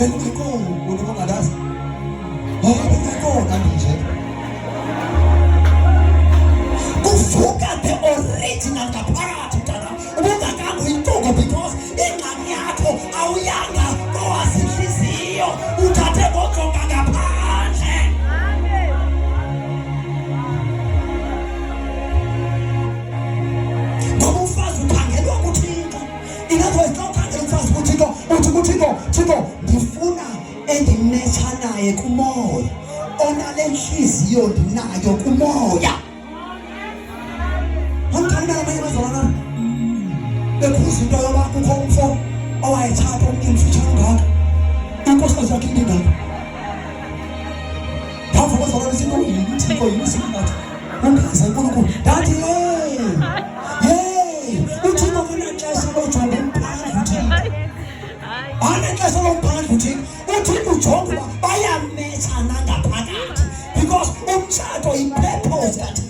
Bengiko unokungadazi. Bengiko nanje. Kuvuka the original kaphakathi mntana. Ubungakazi uyintoka because ingxaki yakho awuyanga ngowasinhliziyo. Uthathe ngojonga ngaphandle. Ngoba umfazi ukhangelwa kuThixo. Ingakho xa ukhangela umfazi kuThixo uthi kuThixo ndifuna endimecha naye kumoya. Onale nhliziyo ndinayo kumoya. Amthanda abanye bazalwana bekhuza into yoba kukho umfo owayethatha omnye mfutshane ngaka. Inkosikazi yakhe indingaka. Phambi bazalwana isinto uThixo yimisingathi ungaze uNkulunkulu ndathi uThixo kunaxesha lojonga umphandle uThixo. Anexesha lomphandle uThixo. uThixo ujonga uba bayamecha nangaphakathi because umtshato yipurpose kaThixo.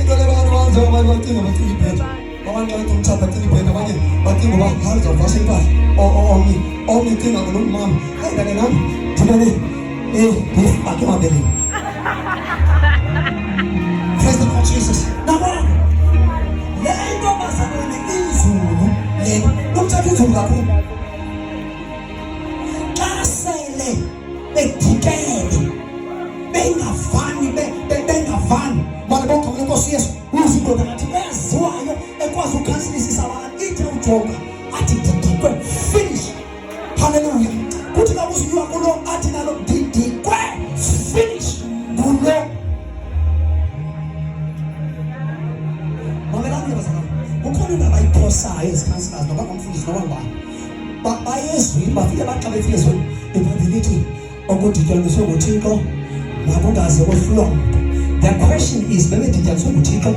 Into lebantu banze abanye bacinga bacinga iphetho. Abantu bathi umtshato bacinga iphetho, abanye bacinga uba hayi uzawuvasha impahla. Omnye ucinga ngomama. Hayi ngane nami ndibone ndifake emabeleni. Praise the Lord Jesus. Nabo le nto bazalwane inzulu lena. Umtshato unzulu kakhulu. Xa sele bedikele bengavani malibonke inkosi Yesu uzindoda ngathi eyaziwayo ekwazi ukukhanselisisa abantu ithi ujonga athi didikwe finish. Hallelujah. Kuthi la uzinywa kulo athi nalo didikwe finish kulo. Mamelani bazalwane, ukhona into abayiphosayo ezikhansilazi noba ngumfundisi noba ngubani. Bayezwini bafike baxa befike ezweni ibhayibhile ithi okudityaniswe nguThixo makungaze kwehlulwa. The question is, maybe did you take up?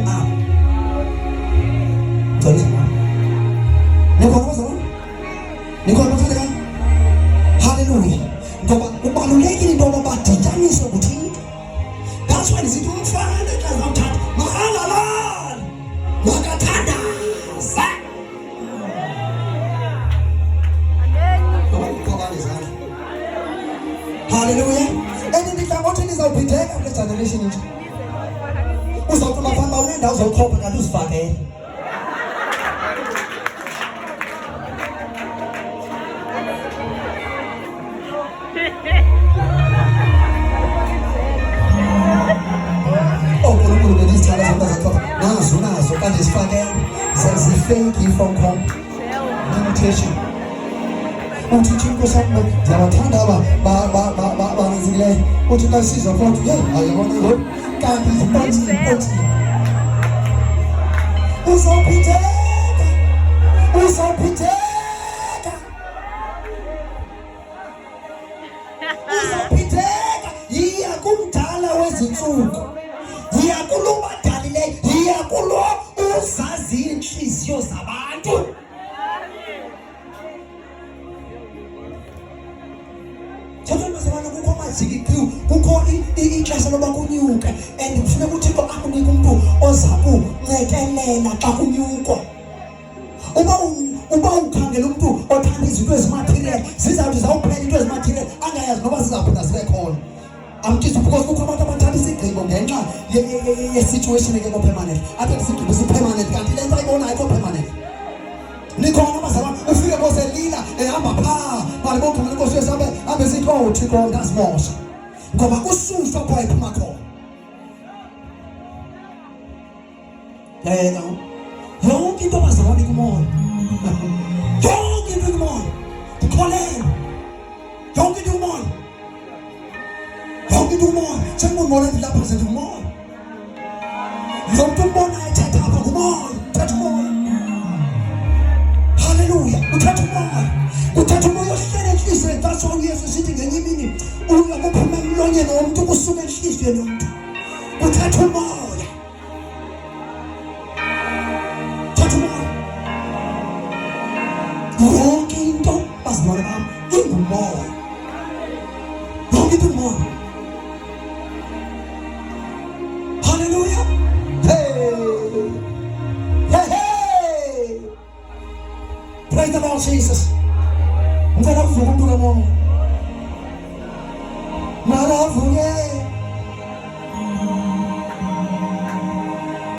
Hallelujah. That's why it's doing fine. Hallelujah. And in the Cabotin is our protect of the generation. Uzawuthi mafamba unendawo zokhopha kanti uzifakele. uNkulunkulu benizithala zonke zakhopha nazo kanti zifakele zifake ifone call limitation. Uthi Inkosi yami ndiyabathanda bangezileyo. Uthi xa sizwa futhi ayibona lo kanti impotsi uzawuphitheka yiya kumdala wezintsuku, yiya kulo badalileyo, yiya kulo uzazi inhliziyo zabantu. Kukho amazikikhiwu, kukho ixesha loba kunyuke and kufuneka uThixo akunike umuntu oza kuncekelela xa kunyukwa. Uba ukhangela umuntu othanda izinto ezimaterial zizawuthi zawuphela into ezimaterial angayazi noba zizaphinda zibe khona. Amtshisa because kukho abantu abathanda isigqibo ngenxa ye-situation engekho permanent. Apha isigqibo si-permanent kanti le nto ayibonayo ayikho permanent. Nikhona abazalwane ufike boselila ehamba phaa malibonke inkosi Yesu abe sithi Thixo ndazimosha ngoba ususwa apho ayiphuma khona. Yena yonke into abazalwane kumoya, yonke into kumoya ndikholele, yonke into kumoya, yonke into kumoya. Sengibona lapha ngizenza kumoya, lo mntu umbonayo ethatha apha kumoya, uthatha umoya. Hallelujah. Uthatha umoya ohlele enhliziyweni. That's why uYesu sithi ngenye imini uyakuphuma emlonyeni womuntu kusuka enhliziyweni yomuntu. Uthatha umoya. Uthatha umoya. Yonke into bazalwane bami ingumoya. Yonke into umoya. Hallelujah. Hey. Jesus. Ngicela kuvuka umuntu kamoya. Malavuye